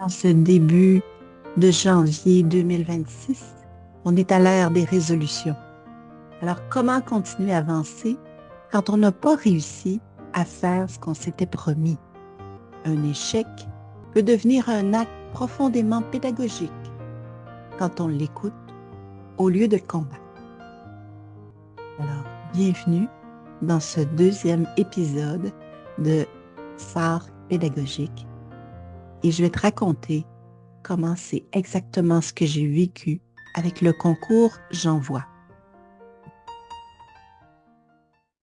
En ce début de janvier 2026, on est à l'ère des résolutions. Alors, comment continuer à avancer quand on n'a pas réussi à faire ce qu'on s'était promis? Un échec peut devenir un acte profondément pédagogique quand on l'écoute au lieu de le combattre. Alors, bienvenue dans ce deuxième épisode de Phare pédagogique et je vais te raconter comment c'est exactement ce que j'ai vécu avec le concours J'envoie.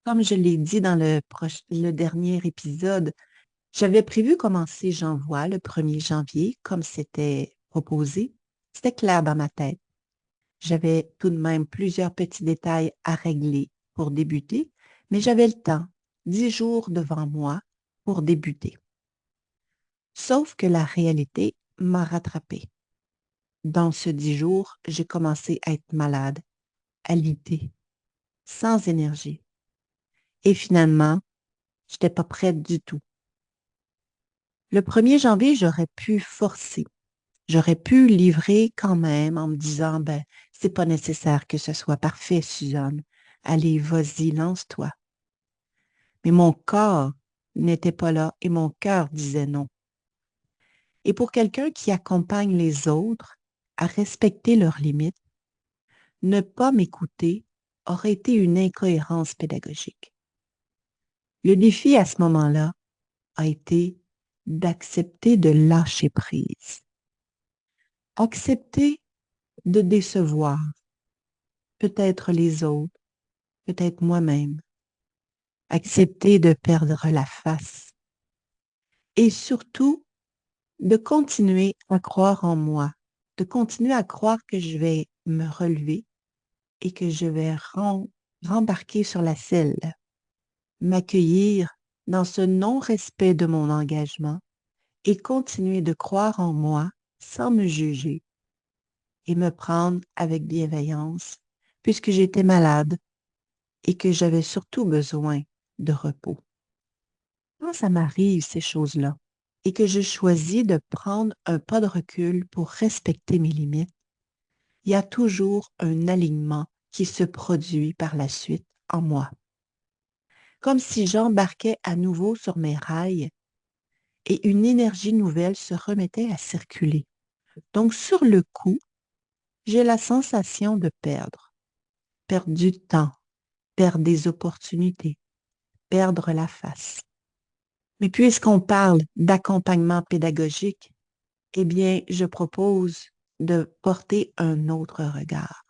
Comme je l'ai dit dans le dernier épisode, j'avais prévu commencer J'envoie le 1er janvier, comme c'était proposé. C'était clair dans ma tête. J'avais tout de même plusieurs petits détails à régler pour débuter, mais j'avais le temps, 10 jours devant moi pour débuter. Sauf que la réalité m'a rattrapée. Dans ce 10 jours, j'ai commencé à être malade, alitée, sans énergie. Et finalement, je n'étais pas prête du tout. Le 1er janvier, j'aurais pu forcer. J'aurais pu livrer quand même en me disant, ben, c'est pas nécessaire que ce soit parfait, Suzanne. Allez, vas-y, lance-toi. Mais mon corps n'était pas là et mon cœur disait non. Et pour quelqu'un qui accompagne les autres à respecter leurs limites, ne pas m'écouter aurait été une incohérence pédagogique. Le défi à ce moment-là a été d'accepter de lâcher prise. Accepter de décevoir, peut-être les autres, peut-être moi-même. Accepter de perdre la face. Et surtout, de continuer à croire en moi, de continuer à croire que je vais me relever et que je vais rembarquer sur la selle, m'accueillir dans ce non-respect de mon engagement et continuer de croire en moi sans me juger et me prendre avec bienveillance puisque j'étais malade et que j'avais surtout besoin de repos. Quand ça m'arrive, ces choses-là, et que je choisis de prendre un pas de recul pour respecter mes limites, il y a toujours un alignement qui se produit par la suite en moi. Comme si j'embarquais à nouveau sur mes rails et une énergie nouvelle se remettait à circuler. Donc, sur le coup, j'ai la sensation de perdre du temps, perdre des opportunités, perdre la face. Mais puisqu'on parle d'accompagnement pédagogique, eh bien, je propose de porter un autre regard.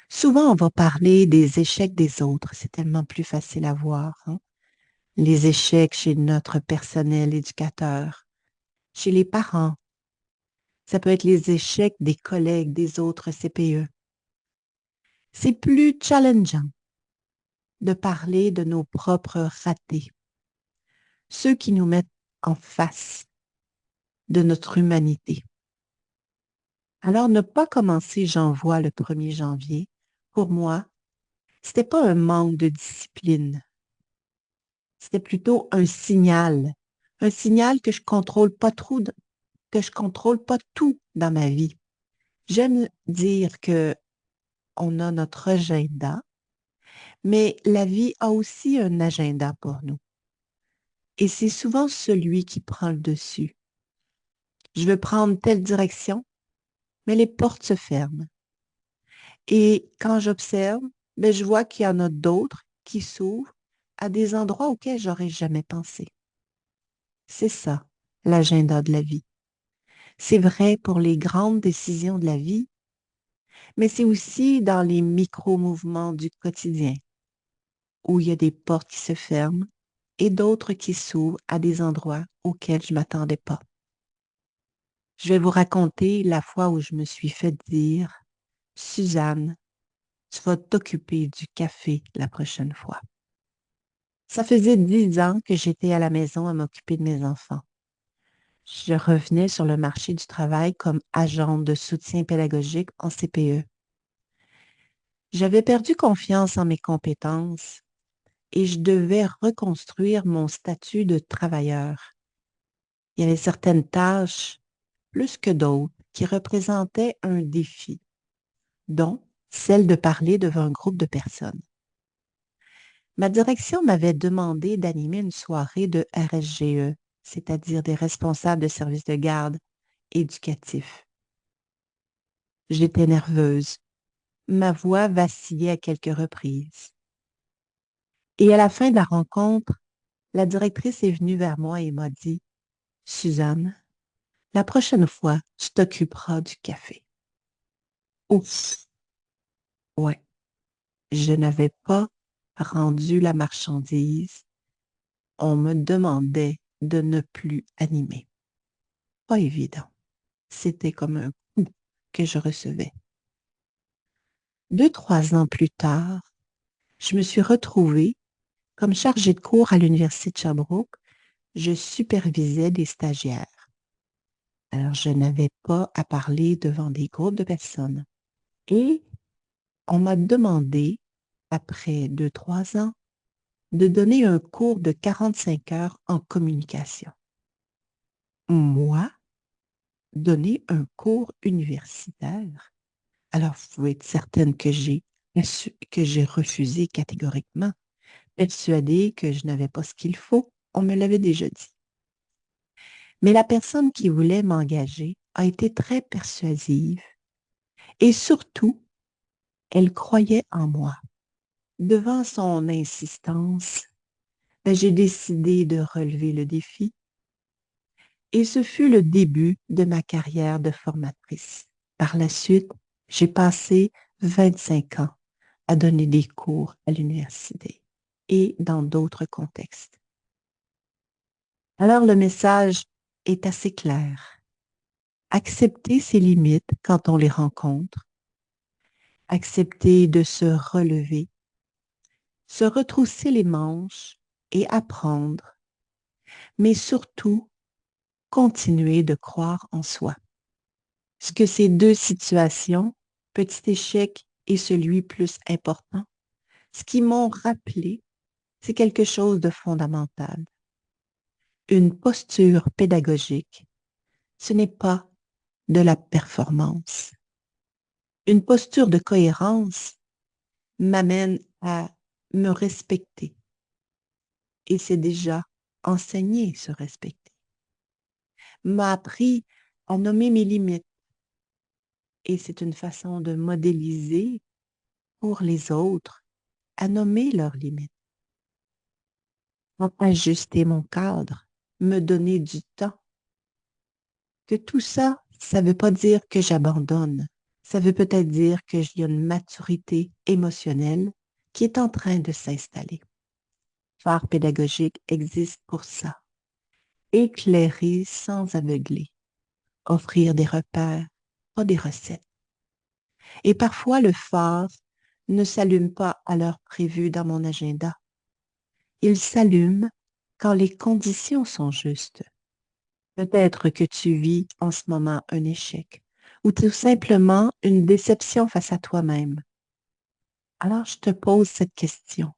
Souvent, on va parler des échecs des autres. C'est tellement plus facile à voir, hein? Les échecs chez notre personnel éducateur, chez les parents. Ça peut être les échecs des collègues, des autres CPE. C'est plus challengeant de parler de nos propres ratés, ceux qui nous mettent en face de notre humanité. Alors, ne pas commencer J'envoie le 1er janvier, pour moi, c'était pas un manque de discipline. C'était plutôt un signal que je contrôle pas trop, que je contrôle pas tout dans ma vie. J'aime dire que on a notre agenda, mais la vie a aussi un agenda pour nous. Et c'est souvent celui qui prend le dessus. Je veux prendre telle direction, mais les portes se ferment. Et quand j'observe, ben, je vois qu'il y en a d'autres qui s'ouvrent à des endroits auxquels j'aurais jamais pensé. C'est ça, l'agenda de la vie. C'est vrai pour les grandes décisions de la vie, mais c'est aussi dans les micro-mouvements du quotidien, où il y a des portes qui se ferment et d'autres qui s'ouvrent à des endroits auxquels je ne m'attendais pas. Je vais vous raconter la fois où je me suis fait dire, Suzanne, tu vas t'occuper du café la prochaine fois. Ça faisait 10 ans que j'étais à la maison à m'occuper de mes enfants. Je revenais sur le marché du travail comme agente de soutien pédagogique en CPE. J'avais perdu confiance en mes compétences et je devais reconstruire mon statut de travailleur. Il y avait certaines tâches plus que d'autres qui représentaient un défi, dont celle de parler devant un groupe de personnes. Ma direction m'avait demandé d'animer une soirée de RSGE, c'est-à-dire des responsables de services de garde éducatifs. J'étais nerveuse. Ma voix vacillait à quelques reprises. Et à la fin de la rencontre, la directrice est venue vers moi et m'a dit, Suzanne, la prochaine fois, tu t'occuperas du café. Ouf! Ouais, je n'avais pas rendu la marchandise. On me demandait de ne plus animer. Pas évident. C'était comme un coup que je recevais. 2, 3 ans plus tard, je me suis retrouvée comme chargée de cours à l'Université de Sherbrooke. Je supervisais des stagiaires. Alors, je n'avais pas à parler devant des groupes de personnes. Et on m'a demandé, après 2, 3 ans, de donner un cours de 45 heures en communication. Moi, donner un cours universitaire. Alors, vous pouvez être certaine que j'ai refusé catégoriquement, persuadée que je n'avais pas ce qu'il faut. On me l'avait déjà dit. Mais la personne qui voulait m'engager a été très persuasive et surtout, elle croyait en moi. Devant son insistance, j'ai décidé de relever le défi et ce fut le début de ma carrière de formatrice. Par la suite, j'ai passé 25 ans à donner des cours à l'université et dans d'autres contextes. Alors le message est assez clair. Accepter ses limites quand on les rencontre, accepter de se relever, se retrousser les manches et apprendre, mais surtout continuer de croire en soi. Ce que ces 2 situations, petit échec et celui plus important, ce qui m'ont rappelé, c'est quelque chose de fondamental. Une posture pédagogique, ce n'est pas de la performance. Une posture de cohérence m'amène à me respecter. Et c'est déjà enseigner se respecter. M'a appris à nommer mes limites. Et c'est une façon de modéliser pour les autres à nommer leurs limites. Ajuster mon cadre, me donner du temps. Que tout ça, ça ne veut pas dire que j'abandonne. Ça veut peut-être dire que j'ai une maturité émotionnelle qui est en train de s'installer. Phare pédagogique existe pour ça. Éclairer sans aveugler. Offrir des repères, pas des recettes. Et parfois, le phare ne s'allume pas à l'heure prévue dans mon agenda. Il s'allume quand les conditions sont justes. Peut-être que tu vis en ce moment un échec ou tout simplement une déception face à toi-même. Alors, je te pose cette question.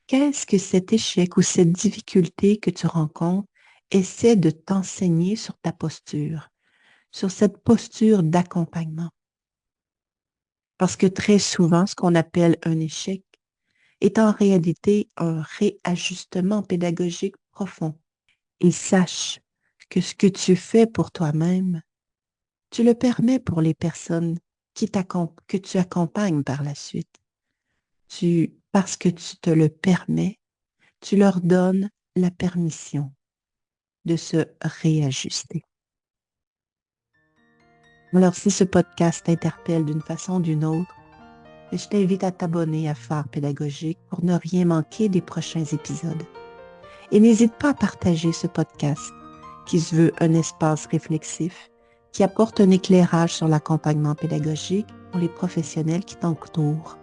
Qu'est-ce que cet échec ou cette difficulté que tu rencontres essaie de t'enseigner sur ta posture, sur cette posture d'accompagnement? Parce que très souvent, ce qu'on appelle un échec est en réalité un réajustement pédagogique profond. Et sache que ce que tu fais pour toi-même, tu le permets pour les personnes que tu accompagnes par la suite. Parce que tu te le permets, tu leur donnes la permission de se réajuster. Alors, si ce podcast t'interpelle d'une façon ou d'une autre, je t'invite à t'abonner à Phare pédagogique pour ne rien manquer des prochains épisodes. Et n'hésite pas à partager ce podcast qui se veut un espace réflexif qui apporte un éclairage sur l'accompagnement pédagogique pour les professionnels qui t'entourent.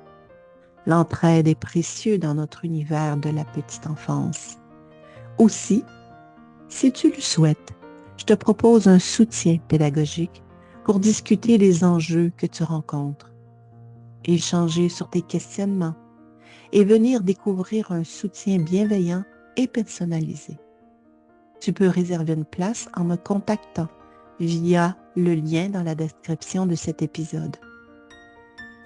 L'entraide est précieuse dans notre univers de la petite enfance. Aussi, si tu le souhaites, je te propose un soutien pédagogique pour discuter des enjeux que tu rencontres, échanger sur tes questionnements et venir découvrir un soutien bienveillant et personnalisé. Tu peux réserver une place en me contactant via le lien dans la description de cet épisode.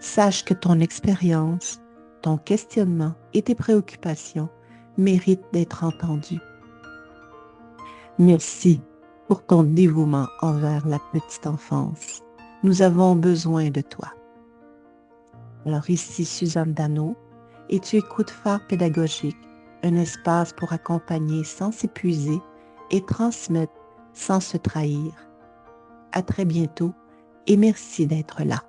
Sache que ton expérience, ton questionnement et tes préoccupations méritent d'être entendus. Merci pour ton dévouement envers la petite enfance. Nous avons besoin de toi. Alors ici Suzanne Dano et tu écoutes Phare pédagogique, un espace pour accompagner sans s'épuiser et transmettre sans se trahir. À très bientôt et merci d'être là.